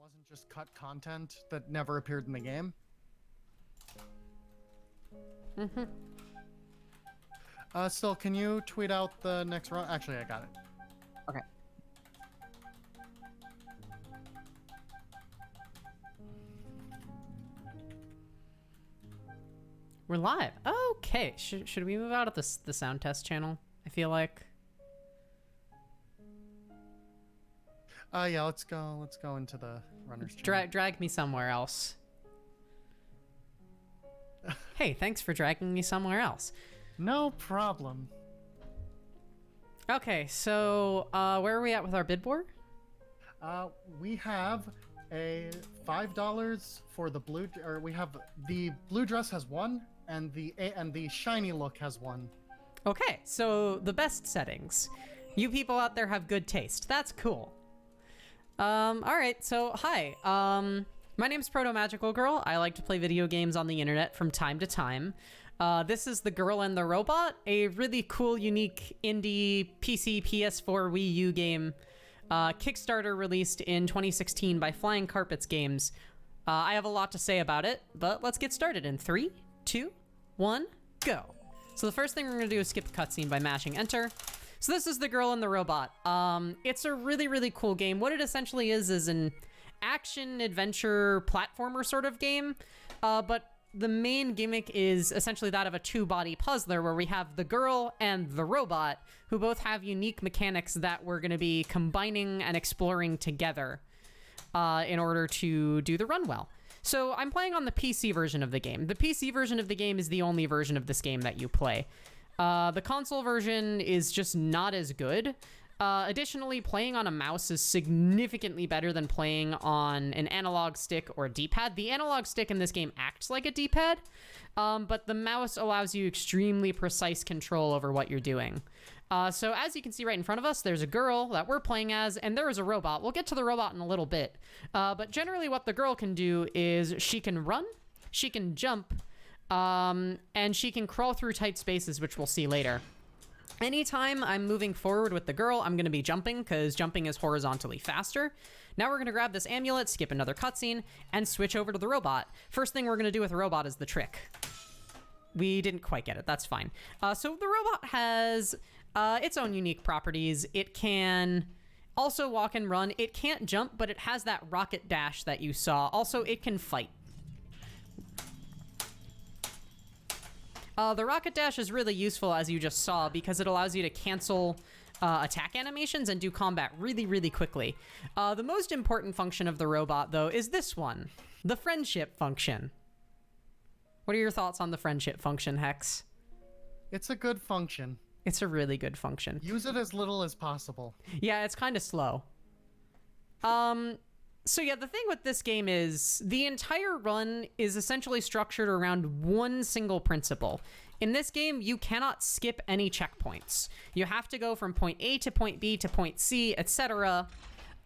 wasn't just cut content that never appeared in the game. Still, can you tweet out the next run? Actually, I got it. Okay. We're live. Okay. Should we move out of the sound test channel? I feel like. Yeah, let's go into the runners channel. Drag me somewhere else. Hey, thanks for dragging me somewhere else. No problem. Okay, so where are we at with our bid war? We have a $5 for the blue, or we have the blue dress has one, and the shiny look has one. Okay, so the best settings. You people out there have good taste. That's cool. All right, so hi. My name's protomagicalgirl. I like to play video games on the internet from time to time. This is The Girl and the Robot, a really cool, unique indie PC, PS4, Wii U game. Kickstarter released in 2016 by Flying Carpets Games. I have a lot to say about it, but let's get started in 3, 2, 1, go. So the first thing we're gonna do is skip the cutscene by mashing enter. So this is The Girl and the Robot. It's a really, really cool game. What it essentially is an action-adventure platformer sort of game, but the main gimmick is essentially that of a two-body puzzler where we have the girl and the robot who both have unique mechanics that we're going to be combining and exploring together in order to do the run well. So I'm playing on the PC version of the game. The PC version of the game is the only version of this game that you play. The console version is just not as good. Additionally, playing on a mouse is significantly better than playing on an analog stick or a D-pad. The analog stick in this game acts like a D-pad, but the mouse allows you extremely precise control over what you're doing. So as you can see right in front of us, there's a girl that we're playing as, and there is a robot. We'll get to the robot in a little bit. But generally what the girl can do is she can run, she can jump, and she can crawl through tight spaces, which we'll see later. Anytime I'm moving forward with the girl, I'm going to be jumping, because jumping is horizontally faster. Now we're going to grab this amulet, skip another cutscene, and switch over to the robot. First thing we're going to do with the robot is the trick. We didn't quite get it, that's fine. So the robot has its own unique properties. It can also walk and run. It can't jump, but it has that rocket dash that you saw. Also, it can fight. The rocket dash is really useful, as you just saw, because it allows you to cancel attack animations and do combat really, really quickly. The most important function of the robot, though, is this one, the friendship function. What are your thoughts on the friendship function, Hex? It's a good function. It's a really good function. Use it as little as possible. Yeah, it's kind of slow. So yeah, the thing with this game is the entire run is essentially structured around one single principle. In this game, you cannot skip any checkpoints. You have to go from point A to point B to point C, etc.,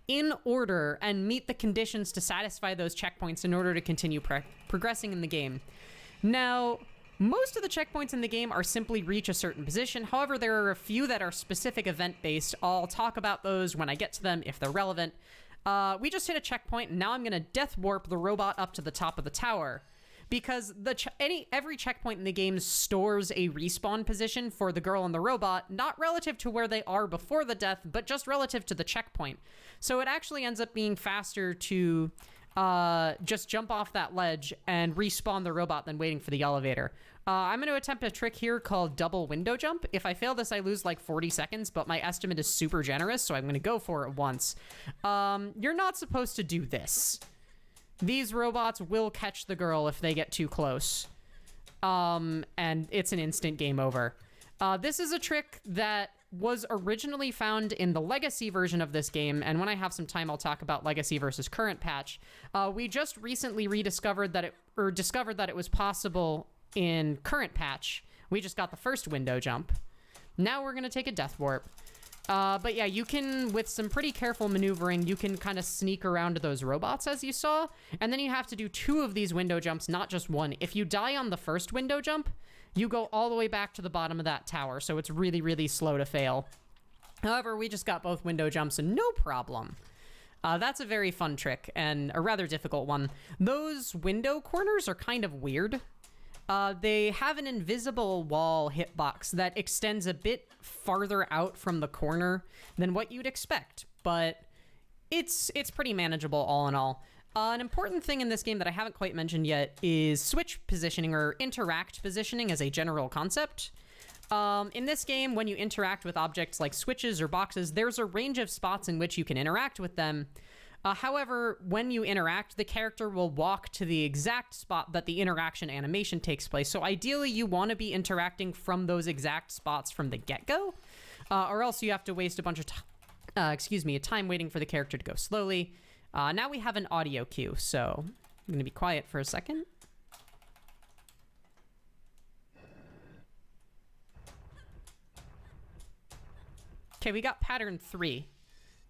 in order and meet the conditions to satisfy those checkpoints in order to continue progressing in the game. Now, most of the checkpoints in the game are simply reach a certain position. However, there are a few that are specific event-based. I'll talk about those when I get to them if they're relevant. We just hit a checkpoint, and now I'm going to death warp the robot up to the top of the tower. Because every checkpoint in the game stores a respawn position for the girl and the robot, not relative to where they are before the death, but just relative to the checkpoint. So it actually ends up being faster to just jump off that ledge and respawn the robot than waiting for the elevator. I'm going to attempt a trick here called double window jump. If I fail this, I lose like 40 seconds, but my estimate is super generous, so I'm going to go for it once. You're not supposed to do this. These robots will catch the girl if they get too close. And it's an instant game over. This is a trick that was originally found in the Legacy version of this game, and when I have some time, I'll talk about Legacy versus current patch. We just recently discovered that it was possible in current patch. We just got the first window jump. Now we're gonna take a death warp. But yeah, you can, with some pretty careful maneuvering, you can kind of sneak around those robots, as you saw, and then you have to do 2 of these window jumps, not just one. If you die on the first window jump, you go all the way back to the bottom of that tower, so it's really, really slow to fail. However, we just got both window jumps and no problem. That's a very fun trick and a rather difficult one. Those window corners are kind of weird. They have an invisible wall hitbox that extends a bit farther out from the corner than what you'd expect, but it's pretty manageable all in all. An important thing in this game that I haven't quite mentioned yet is switch positioning or interact positioning as a general concept. In this game, when you interact with objects like switches or boxes, there's a range of spots in which you can interact with them. However, when you interact, the character will walk to the exact spot that the interaction animation takes place. So ideally, you want to be interacting from those exact spots from the get-go, or else you have to waste a bunch of time waiting for the character to go slowly. Now we have an audio cue, so I'm going to be quiet for a second. Okay, we got pattern 3,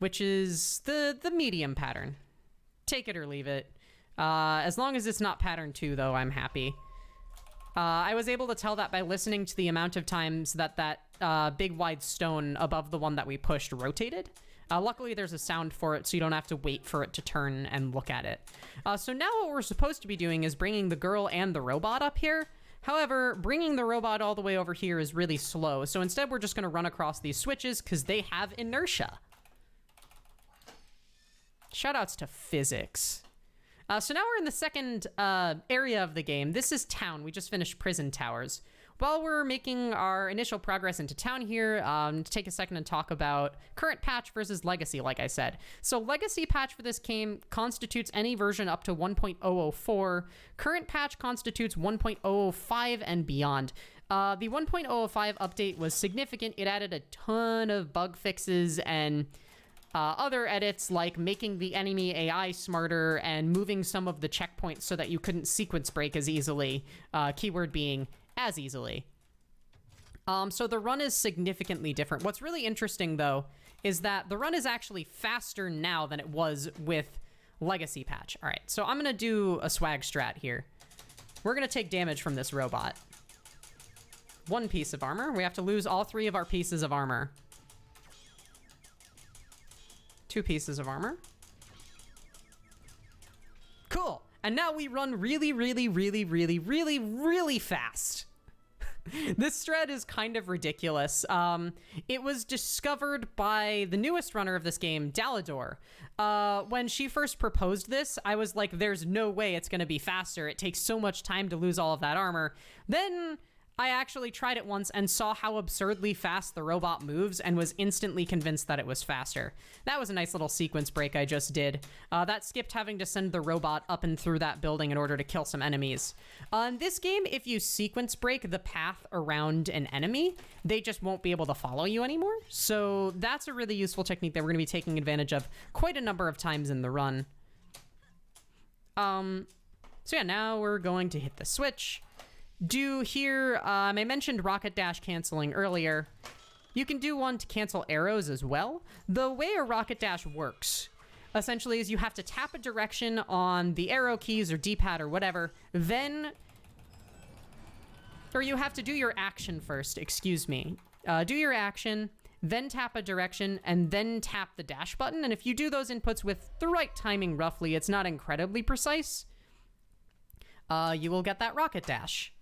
which is the medium pattern. Take it or leave it. As long as it's not pattern 2, though, I'm happy. I was able to tell that by listening to the amount of times that big wide stone above the one that we pushed rotated. Luckily, there's a sound for it, so you don't have to wait for it to turn and look at it. So now what we're supposed to be doing is bringing the girl and the robot up here. However, bringing the robot all the way over here is really slow, so instead we're just going to run across these switches because they have inertia. Shoutouts to physics. So now we're in the second area of the game. This is town. We just finished prison towers. While we're making our initial progress into town here, to take a second and talk about current patch versus legacy, like I said. So legacy patch for this game constitutes any version up to 1.004. Current patch constitutes 1.005 and beyond. The 1.005 update was significant. It added a ton of bug fixes and other edits, like making the enemy AI smarter and moving some of the checkpoints so that you couldn't sequence break as easily, keyword being as easily. So the run is significantly different. What's really interesting, though, is that the run is actually faster now than it was with legacy patch. All right, so I'm going to do a swag strat here. We're going to take damage from this robot. 1 piece of armor. We have to lose all 3 of our pieces of armor. 2 pieces of armor. Cool. And now we run really, really, really, really, really, really fast. This strat is kind of ridiculous. It was discovered by the newest runner of this game, Dalador. When she first proposed this, I was like, there's no way it's going to be faster. It takes so much time to lose all of that armor. Then I actually tried it once and saw how absurdly fast the robot moves and was instantly convinced that it was faster. That was a nice little sequence break I just did. That skipped having to send the robot up and through that building in order to kill some enemies. In this game, if you sequence break the path around an enemy, they just won't be able to follow you anymore. So that's a really useful technique that we're going to be taking advantage of quite a number of times in the run. So yeah, now we're going to hit the switch. Do here, I mentioned rocket dash canceling earlier. You can do one to cancel arrows as well. The way a rocket dash works, essentially, is you have to tap a direction on the arrow keys or D-pad or whatever, then, or you have to do your action first, excuse me. Do your action, then tap a direction, and then tap the dash button. And if you do those inputs with the right timing, roughly, it's not incredibly precise, you will get that rocket dash.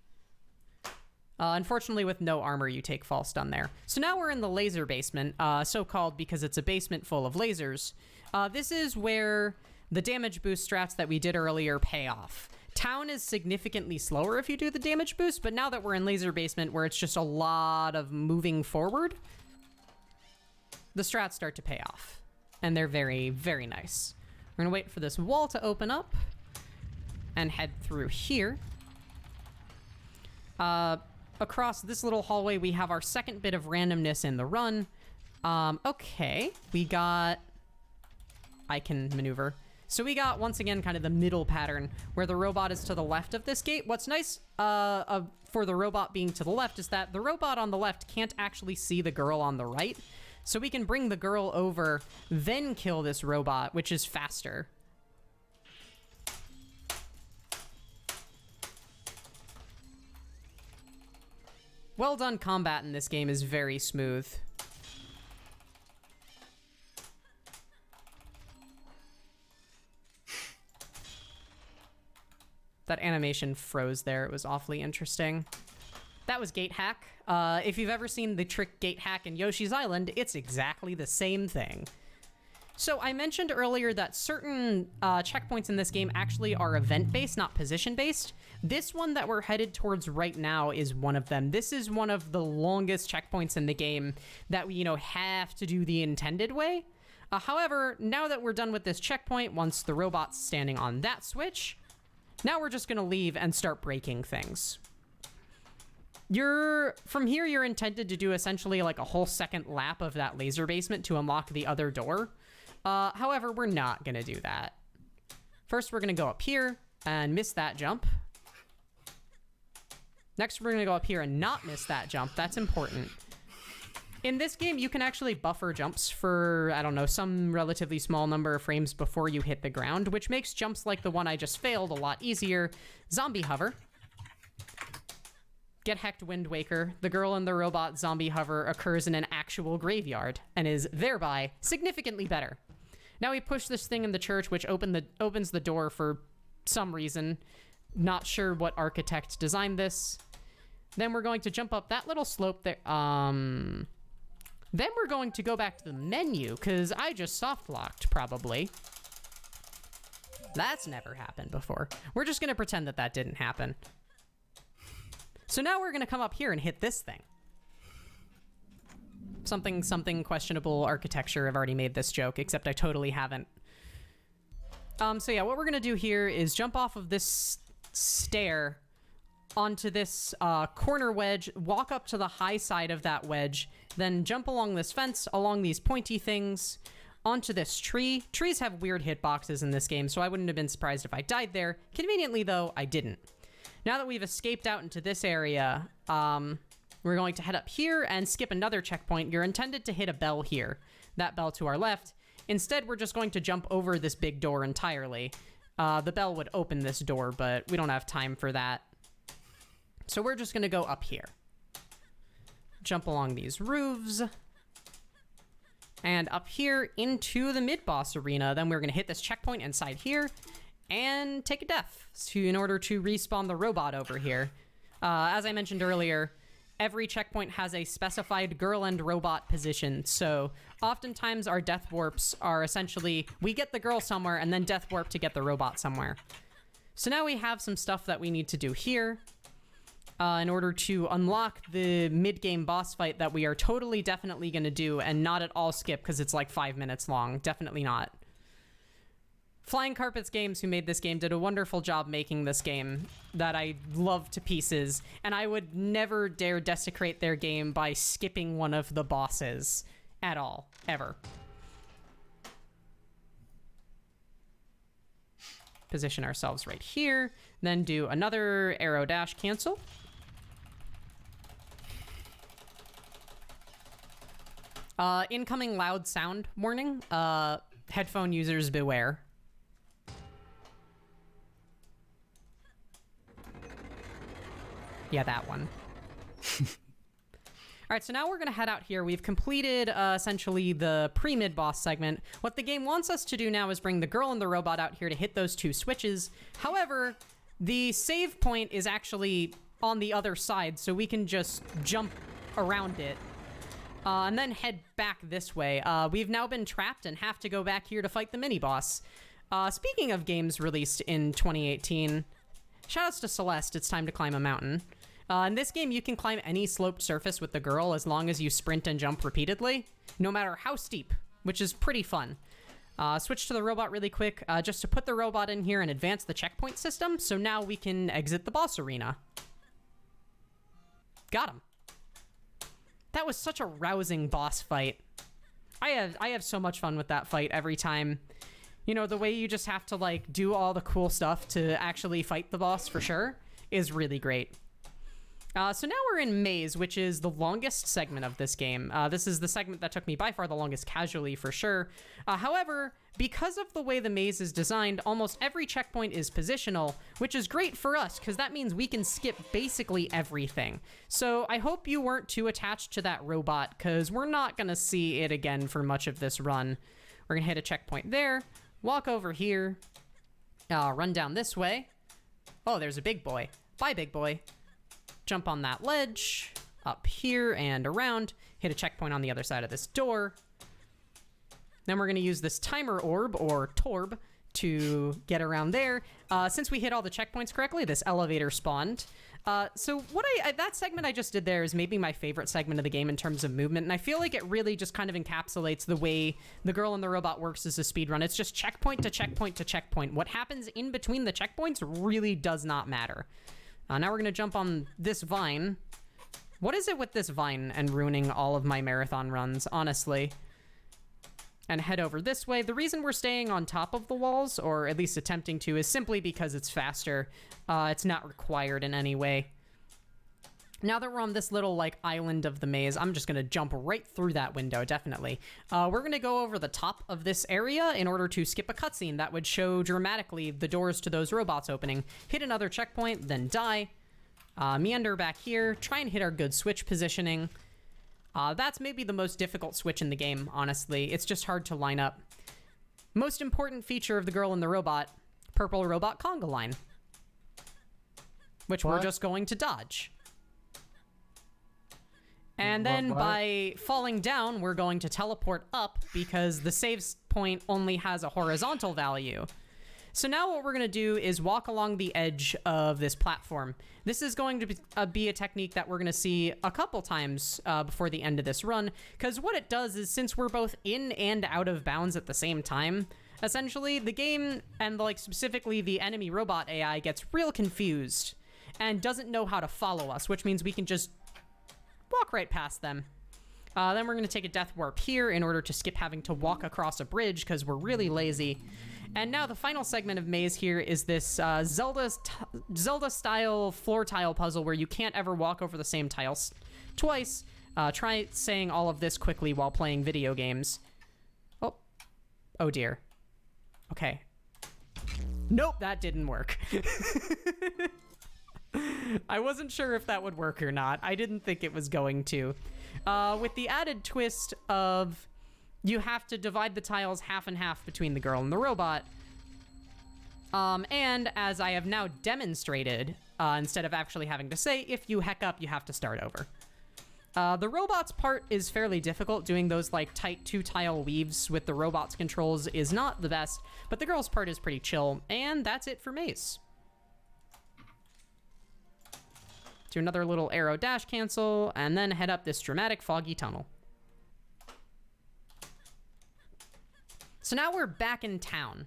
Unfortunately, with no armor, you take fall stun there. So now we're in the laser basement, so-called because it's a basement full of lasers. This is where the damage boost strats that we did earlier pay off. Town is significantly slower if you do the damage boost, but now that we're in laser basement where it's just a lot of moving forward, the strats start to pay off. And they're very, very nice. We're gonna wait for this wall to open up and head through here. Across this little hallway, we have our second bit of randomness in the run. Okay, we got... I can maneuver. So we got, once again, kind of the middle pattern, where the robot is to the left of this gate. What's nice for the robot being to the left is that the robot on the left can't actually see the girl on the right. So we can bring the girl over, then kill this robot, which is faster. Well done combat in this game is very smooth. That animation froze there. It was awfully interesting. That was gate hack. If you've ever seen the trick gate hack in Yoshi's Island, it's exactly the same thing. So I mentioned earlier that certain checkpoints in this game actually are event-based, not position-based. This one that we're headed towards right now is one of them. This is one of the longest checkpoints in the game that we, have to do the intended way. However, now that we're done with this checkpoint, once the robot's standing on that switch, now we're just gonna leave and start breaking things. From here, you're intended to do essentially like a whole second lap of that laser basement to unlock the other door. However, we're not gonna do that. First, we're gonna go up here and miss that jump. Next, we're gonna go up here and not miss that jump. That's important. In this game, you can actually buffer jumps for, I don't know, some relatively small number of frames before you hit the ground, which makes jumps like the one I just failed a lot easier. Zombie hover. Get hecked, Wind Waker. The girl in the robot zombie hover occurs in an actual graveyard and is thereby significantly better. Now we push this thing in the church, which opens the door for some reason. Not sure what architect designed this. Then we're going to jump up that little slope there. Then we're going to go back to the menu, because I just soft-locked, probably. That's never happened before. We're just going to pretend that that didn't happen. So now we're going to come up here and hit this thing. Something questionable architecture. I've already made this joke, except I totally haven't. So yeah, what we're going to do here is jump off of this stair onto this corner wedge, walk up to the high side of that wedge, then jump along this fence, along these pointy things, onto this tree. Trees have weird hitboxes in this game, so I wouldn't have been surprised if I died there. Conveniently, though, I didn't. Now that we've escaped out into this area, we're going to head up here and skip another checkpoint. You're intended to hit a bell here, that bell to our left. Instead, we're just going to jump over this big door entirely. The bell would open this door, but we don't have time for that. So we're just going to go up here. Jump along these roofs. And up here into the mid-boss arena. Then we're going to hit this checkpoint inside here and take a death in order to respawn the robot over here. As I mentioned earlier, every checkpoint has a specified girl and robot position. So oftentimes our death warps are essentially, we get the girl somewhere and then death warp to get the robot somewhere. So now we have some stuff that we need to do here. In order to unlock the mid-game boss fight that we are totally definitely going to do and not at all skip because it's like 5 minutes long. Definitely not. Flying Carpets Games, who made this game, did a wonderful job making this game that I love to pieces, and I would never dare desecrate their game by skipping one of the bosses at all, ever. Position ourselves right here, then do another arrow dash cancel. Incoming loud sound warning. Headphone users beware. Yeah, that one. All right, so now we're gonna head out here. We've completed essentially the pre-mid boss segment. What the game wants us to do now is bring the girl and the robot out here to hit those two switches. However, the save point is actually on the other side, so we can just jump around it. And then head back this way. We've now been trapped and have to go back here to fight the mini-boss. Speaking of games released in 2018, shoutouts to Celeste, it's time to climb a mountain. In this game, you can climb any sloped surface with the girl as long as you sprint and jump repeatedly, no matter how steep, which is pretty fun. Switch to the robot really quick, just to put the robot in here and advance the checkpoint system, so now we can exit the boss arena. Got him. That was such a rousing boss fight. I have so much fun with that fight every time. You know, the way you just have to, like, do all the cool stuff to actually fight the boss for sure is really great. So now we're in Maze, which is the longest segment of this game. This is the segment that took me by far the longest casually, for sure. However, because of the way the maze is designed, almost every checkpoint is positional, which is great for us, because that means we can skip basically everything. So I hope you weren't too attached to that robot, because we're not going to see it again for much of this run. We're going to hit a checkpoint there, walk over here, run down this way, Oh, there's a big boy. Bye, big boy. Jump on that ledge, up here and around. Hit a checkpoint on the other side of this door. Then we're gonna use this timer orb, or torb, to get around there. Since we hit all the checkpoints correctly, this elevator spawned. So what that segment I just did there is maybe my favorite segment of the game in terms of movement, and I feel like it really just kind of encapsulates the way the girl and the robot works as a speedrun. It's just checkpoint to checkpoint to checkpoint. What happens in between the checkpoints really does not matter. Now we're gonna jump on this vine. What is it with this vine and ruining all of my marathon runs, honestly? And head over this way. The reason we're staying on top of the walls, or at least attempting to, is simply because it's faster. It's not required in any way. Now that we're on this little, like, island of the maze, I'm just gonna jump right through that window, definitely. We're gonna go over the top of this area in order to skip a cutscene that would show dramatically the doors to those robots opening. Hit another checkpoint, then die. Meander back here, try and hit our good switch positioning. That's maybe the most difficult switch in the game, honestly. It's just hard to line up. Most important feature of the girl and the robot, purple robot conga line. Which we're just going to dodge. And then by falling down, we're going to teleport up because the save point only has a horizontal value. So now what we're going to do is walk along the edge of this platform. This is going to be a technique that we're going to see a couple times before the end of this run, because what it does is, since we're both in and out of bounds at the same time, essentially the game, and like specifically the enemy robot AI, gets real confused and doesn't know how to follow us, which means we can just walk right past them. Then we're going to take a death warp here in order to skip having to walk across a bridge because we're really lazy. And now the final segment of maze here is this Zelda-style floor tile puzzle where you can't ever walk over the same tiles twice. Try saying all of this quickly while playing video games. Oh dear. Okay. Nope, that didn't work. I wasn't sure if that would work or not. I didn't think it was going to. With the added twist of you have to divide the tiles half and half between the girl and the robot. And as I have now demonstrated, instead of actually having to say, if you heck up, you have to start over. The robot's part is fairly difficult. Doing those like tight 2-tile weaves with the robot's controls is not the best, but the girl's part is pretty chill, and that's it for maze. Do another little arrow dash cancel, and then head up this dramatic foggy tunnel. So now we're back in town.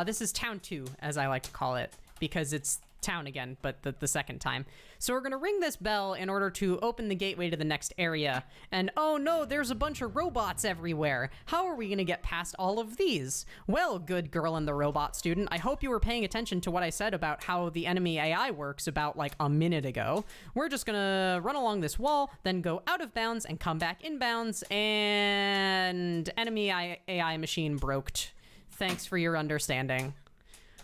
This is town 2, as I like to call it, because it's town again, but the second time. So we're gonna ring this bell in order to open the gateway to the next area. And oh no, there's a bunch of robots everywhere. How are we gonna get past all of these? Well, good girl and the robot student, I hope you were paying attention to what I said about how the enemy AI works about like a minute ago. We're just gonna run along this wall, then go out of bounds and come back in bounds, and enemy AI machine broked. Thanks for your understanding.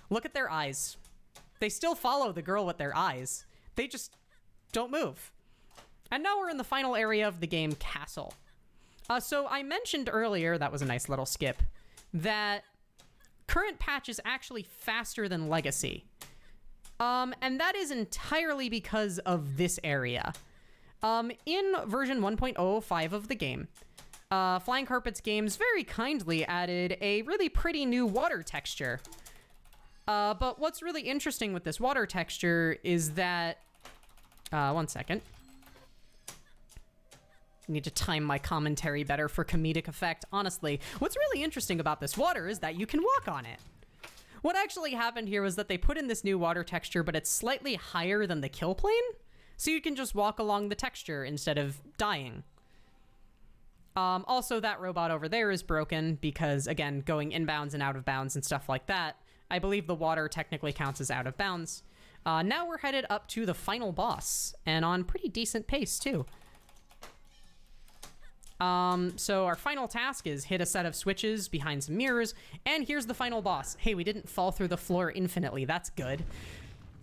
Look at their eyes. They still follow the girl with their eyes. They just don't move. And now we're in the final area of the game, Castle. So I mentioned earlier, that was a nice little skip, that current patch is actually faster than Legacy. And that is entirely because of this area. In version 1.05 of the game, Flying Carpets Games very kindly added a really pretty new water texture. But what's really interesting with this water texture is that, one second. Need to time my commentary better for comedic effect. Honestly, what's really interesting about this water is that you can walk on it. What actually happened here was that they put in this new water texture, but it's slightly higher than the kill plane, so you can just walk along the texture instead of dying. Also, that robot over there is broken because, again, going inbounds and out of bounds and stuff like that, I believe the water technically counts as out of bounds. Now we're headed up to the final boss, and on pretty decent pace, too. So our final task is hit a set of switches behind some mirrors, and here's the final boss. Hey, we didn't fall through the floor infinitely. That's good.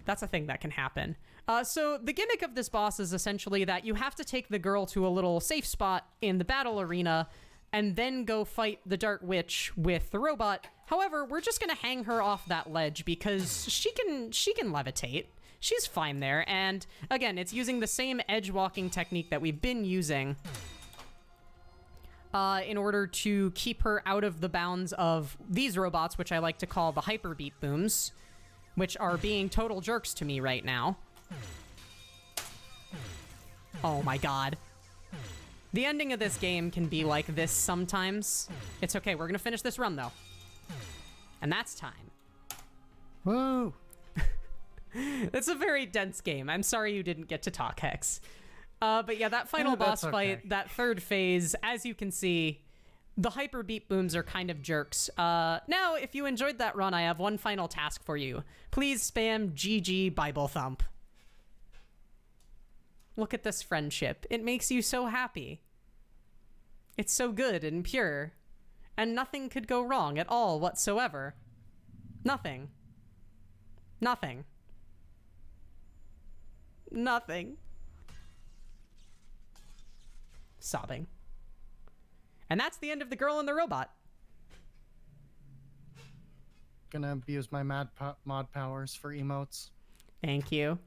That's a thing that can happen. So the gimmick of this boss is essentially that you have to take the girl to a little safe spot in the battle arena and then go fight the Dark Witch with the robot. However, we're just gonna hang her off that ledge because she can levitate. she's fine there. And again, it's using the same edge walking technique that we've been using in order to keep her out of the bounds of these robots, which I like to call the hyper beat booms, which are being total jerks to me right now. Oh my god. The ending of this game can be like this sometimes. It's okay, we're gonna finish this run though. And that's time. Whoa! It's a very dense game. I'm sorry you didn't get to talk, Hex. But yeah, that final boss fight, that third phase, as you can see, the hyper beat booms are kind of jerks. Now, if you enjoyed that run, I have one final task for you. Please spam GG Bible Thump. Look at this friendship. It makes you so happy. It's so good and pure. And nothing could go wrong at all whatsoever. Nothing. Nothing. Nothing. Sobbing. And that's the end of The Girl and the Robot. Gonna abuse my mod powers for emotes. Thank you.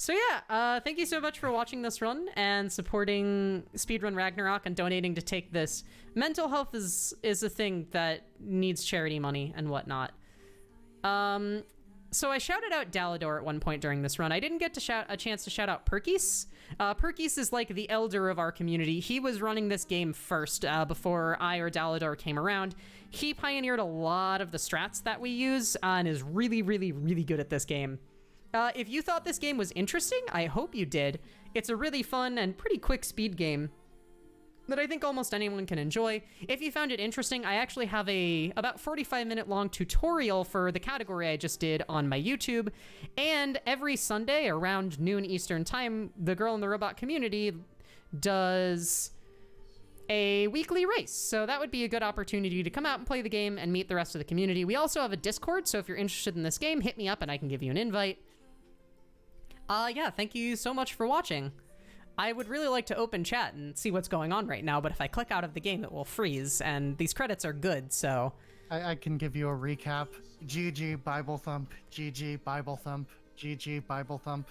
So yeah, thank you so much for watching this run and supporting Speedrun Ragnarok and donating to take this. Mental health is a thing that needs charity money and whatnot. So I shouted out Dalador at one point during this run. I didn't get to a chance to shout out Perkis. Perkis is like the elder of our community. He was running this game first before I or Dalador came around. He pioneered a lot of the strats that we use and is really, really, really good at this game. If you thought this game was interesting, I hope you did. It's a really fun and pretty quick speed game that I think almost anyone can enjoy. If you found it interesting, I actually have a about 45-minute long tutorial for the category I just did on my YouTube. And every Sunday around noon Eastern time, the Girl and the Robot community does a weekly race. So that would be a good opportunity to come out and play the game and meet the rest of the community. We also have a Discord, so if you're interested in this game, hit me up and I can give you an invite. Yeah, thank you so much for watching. I would really like to open chat and see what's going on right now, but if I click out of the game, it will freeze, and these credits are good, so... I can give you a recap. GG Bible Thump, GG Bible Thump, GG Bible Thump.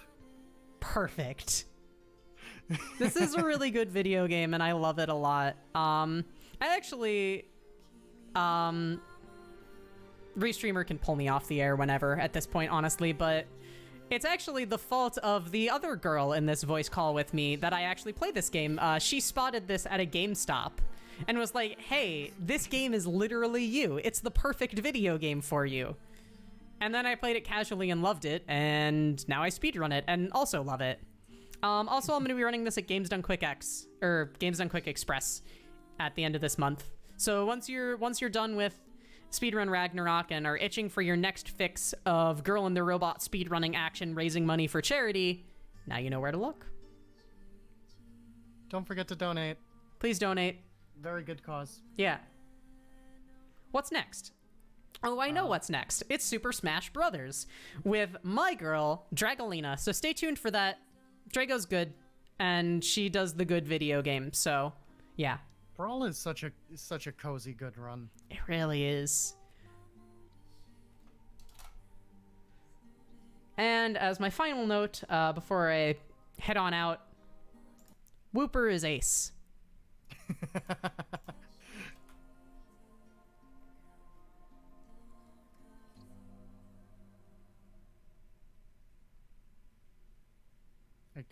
Perfect. This is a really good video game, and I love it a lot. I actually... Restreamer can pull me off the air whenever at this point, honestly, but... It's actually the fault of the other girl in this voice call with me that I actually play this game. She spotted this at a GameStop and was like, hey, this game is literally you. It's the perfect video game for you. And then I played it casually and loved it, and now I speedrun it and also love it. Also, I'm going to be running this at Games Done Quick Games Done Quick Express at the end of this month. So once you're done with Speedrun Ragnarok and are itching for your next fix of Girl and the Robot speedrunning action raising money for charity, now you know where to look. Don't forget to donate. Please donate. Very good cause. Yeah. What's next? Oh, I know what's next. It's Super Smash Brothers with my girl, Dragolina. So stay tuned for that. Drago's good, and she does the good video game, so yeah. Brawl is such a cozy good run. It really is. And as my final note, before I head on out, Whooper is ace.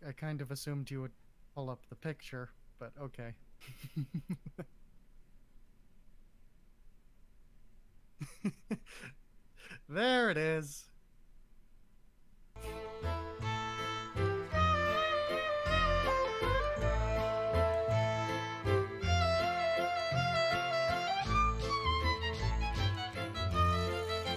I kind of assumed you would pull up the picture, but okay. There it is.